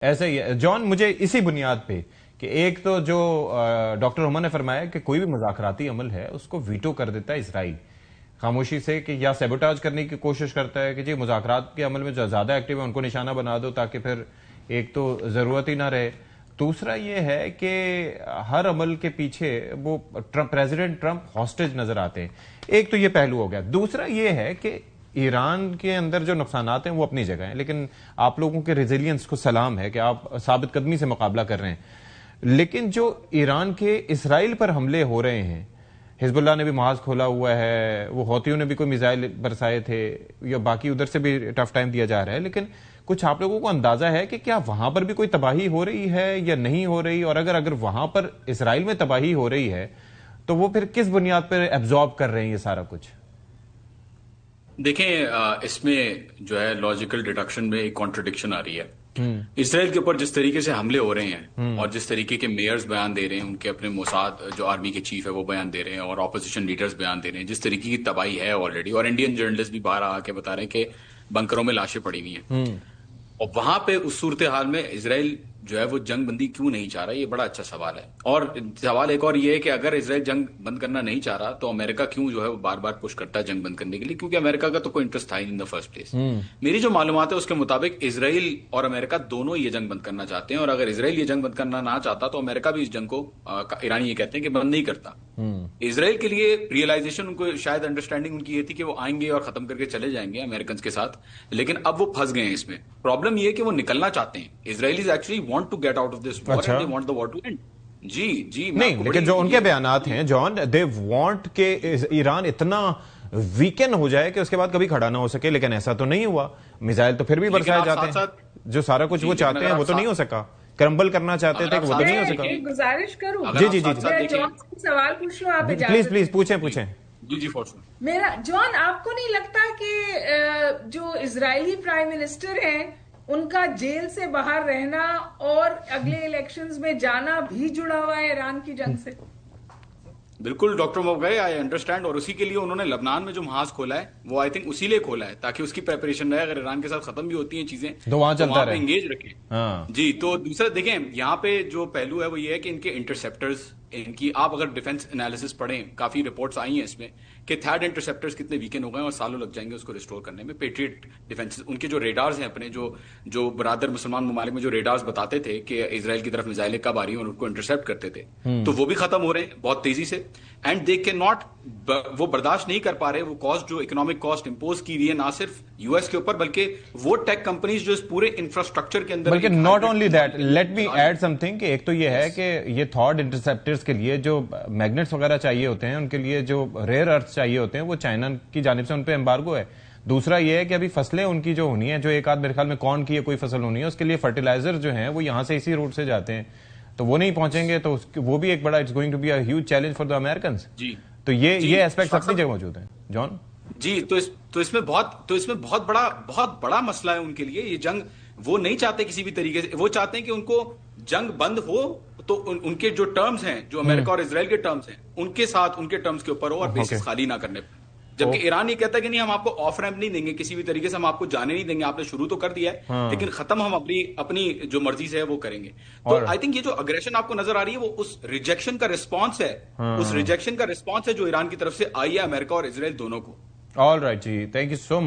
ایسا ہی ہے جان. مجھے اسی بنیاد پہ کہ ایک تو جو ڈاکٹر عمر نے فرمایا کہ کوئی بھی مذاکراتی عمل ہے اس کو ویٹو کر دیتا ہے اسرائیل خاموشی سے, کہ یا سیبوٹاج کرنے کی کوشش کرتا ہے کہ جی مذاکرات کے عمل میں جو زیادہ ایکٹیو ہے ان کو نشانہ بنا دو تاکہ پھر ایک تو ضرورت ہی نہ رہے. دوسرا یہ ہے کہ ہر عمل کے پیچھے وہ پریزیڈنٹ ٹرمپ ہاسٹیج نظر آتے ہیں. ایک تو یہ پہلو ہو گیا. دوسرا یہ ہے کہ ایران کے اندر جو نقصانات ہیں وہ اپنی جگہ ہیں, لیکن آپ لوگوں کے ریزیلینس کو سلام ہے کہ آپ ثابت قدمی سے مقابلہ کر رہے ہیں. لیکن جو ایران کے اسرائیل پر حملے ہو رہے ہیں, حزب اللہ نے بھی محاذ کھولا ہوا ہے, وہ ہوتیوں نے بھی کوئی میزائل برسائے تھے, یا باقی ادھر سے بھی ٹف ٹائم دیا جا رہا ہے, لیکن کچھ آپ لوگوں کو اندازہ ہے کہ کیا وہاں پر بھی کوئی تباہی ہو رہی ہے یا نہیں ہو رہی؟ اور اگر وہاں پر اسرائیل میں تباہی ہو رہی ہے تو وہ پھر کس بنیاد پر ایبزارب کر رہے ہیں یہ سارا کچھ؟ دیکھیں, اس میں جو ہے لاجیکل ڈیڈکشن میں ایک کانٹرڈکشن آ رہی ہے. اسرائیل کے اوپر جس طریقے سے حملے ہو رہے ہیں اور جس طریقے کے میئرز بیان دے رہے ہیں, ان کے اپنے موساد جو آرمی کے چیف ہے وہ بیان دے رہے ہیں, اور اپوزیشن لیڈرز بیان دے رہے ہیں, جس طریقے کی تباہی ہے آلریڈی, اور انڈین جرنلسٹ بھی باہر آ کے بتا رہے ہیں کہ بنکروں میں لاشیں پڑی ہوئی ہیں. اور وہاں پہ اس صورتحال میں اسرائیل جو ہے وہ جنگ بندی کیوں نہیں چاہ رہا؟ یہ بڑا اچھا سوال ہے. اور سوال ایک اور یہ ہے کہ اگر اسرائیل جنگ بند کرنا نہیں چاہ رہا تو امریکہ کیوں جو ہے وہ بار بار پش کرتا ہے جنگ بند کرنے کے لیے؟ کیونکہ امریکہ کا تو کوئی انٹرسٹ تھا ہی ان دا فرسٹ پلیس. میری جو معلومات ہے اس کے مطابق اسرائیل اور امریکہ دونوں یہ جنگ بند کرنا چاہتے ہیں, اور اگر اسرائیل یہ جنگ بند کرنا نہ چاہتا تو امریکہ بھی اس جنگ کو, ایرانی یہ کہتے ہیں کہ بند نہیں کرتا. اسرائیل کے لیے ریئلائزیشن ان کو شاید انڈرسٹینڈنگ ان کی یہ تھی کہ وہ آئیں گے اور ختم کر کے چلے جائیں گے امریکنز کے ساتھ, لیکن اب وہ پھنس گئے ہیں اس میں. پرابلم یہ ہے کہ وہ نکلنا چاہتے ہیں. Israelis actually want to get out of this war and they want the war to end. جی نہیں, لیکن جو ان کے بیانات ہیں جان, دے وانٹ کہ ایران اتنا ویکن ہو جائے کہ اس کے بعد کبھی کھڑا نہ ہو سکے, لیکن ایسا تو نہیں ہوا. میزائل تو پھر بھی برسائے جاتے ہیں. جو سارا کچھ وہ چاہتے ہیں وہ تو نہیں ہو سکا. کرمبل کرنا چاہتے تھے کہ وہ تو نہیں ہو سکا. گزارش کروں جی سوال پوچھ لو آپ, پلیز پوچھیں. جی میرا جان, آپ کو نہیں لگتا کہ جو اسرائیلی پرائم منسٹر ہیں ان کا جیل سے باہر رہنا اور اگلے الیکشنز میں جانا بھی جڑا ہوا ہے ایران کی جنگ سے؟ بالکل ڈاکٹر موگئے, آئی انڈرسٹینڈ. اور اسی کے لیے انہوں نے لبنان میں جو محاذ کھولا ہے وہ آئی تھنک اسی لیے کھولا ہے تاکہ اس کی پریپریشن رہے, اگر ایران کے ساتھ ختم بھی ہوتی ہیں چیزیں تو وہاں پہ انگیج رکھیں. جی, تو دوسرا دیکھیں یہاں پہ جو پہلو ہے وہ یہ ہے کہ ان کے انٹرسپٹرز, ان کی آپ اگر ڈیفنس انالیسس پڑھیں, کافی رپورٹس آئی ہیں اس میں کہ تھرڈ انٹرسپٹرز کتنے ویکن ہو گئے اور سالوں لگ جائیں گے اس کو ریسٹور کرنے میں. پیٹریٹ ڈیفنس, ان کے جو ریڈارز ہیں اپنے, جو برادر مسلمان ممالک میں جو ریڈارز بتاتے تھے کہ اسرائیل کی طرف میزائلیں کب آ رہی ہیں اور ان کو انٹرسپٹ کرتے تھے, تو وہ بھی ختم ہو رہے ہیں بہت تیزی سے. اینڈ دے کین ناٹ, وہ برداشت نہیں کر پا رہے وہ کاسٹ, جو اکنامک کاسٹ امپوز کی ہوئی ہے نہ صرف یو ایس کے اوپر بلکہ وہ ٹیک کمپنیز جو اس پورے انفراسٹرکچر کے اندر. بلکہ not only that, let me add something, کہ ایک تو یہ ہے کہ یہ تھارڈ انٹرسپٹرز کے لیے جو میگنیٹس وغیرہ چاہیے ہوتے ہیں, ان کے لیے جو ریئر ارتھ چاہیے ہوتے ہیں, وہ چائنا کی جانب سے ان پہ ایمبارگو ہے. دوسرا یہ ہے کہ ابھی فصلیں ان کی جو ہونی ہیں, جو ایک آدھ میرے خیال میں کارن کی کوئی فصل ہونی ہے, اس کے لیے فرٹیلائزر جو ہیں وہ یہاں سے اسی روٹ سے جاتے ہیں, تو وہ نہیں پہنچیں گے تو وہ بھی ایک بڑا, it's going to be a huge challenge for the Americans. جی, تو یہ ایسپیکٹس اپنی جگہ موجود ہیں جان. جی, تو اس میں بہت بڑا مسئلہ ہے ان کے لیے. یہ جنگ وہ نہیں چاہتے کسی بھی طریقے سے, وہ چاہتے ہیں کہ ان کو جنگ بند ہو تو ان کے جو ٹرمز ہیں, جو امریکہ اور اسرائیل کے ٹرمز ہیں, ان کے ساتھ ان کے ٹرمز کے اوپر ہو اور بیسس خالی نہ کرنے. جبکہ ایران یہ کہتا ہے کہ نہیں, ہم آپ کو آف ریمپ نہیں دیں گے, کسی بھی طریقے سے ہم آپ کو جانے نہیں دیں گے, آپ نے شروع تو کر دیا ہے لیکن ختم ہم اپنی جو مرضی سے ہے وہ کریں گے. تو آئی تھنک یہ جو اگریشن آپ کو نظر آ رہی ہے وہ اس ریجیکشن کا رسپانس ہے, اس ریجیکشن کا رسپانس ہے جو ایران کی طرف سے آئی ہے امریکہ اور اسرائیل دونوں کو. All right ji, thank you so much.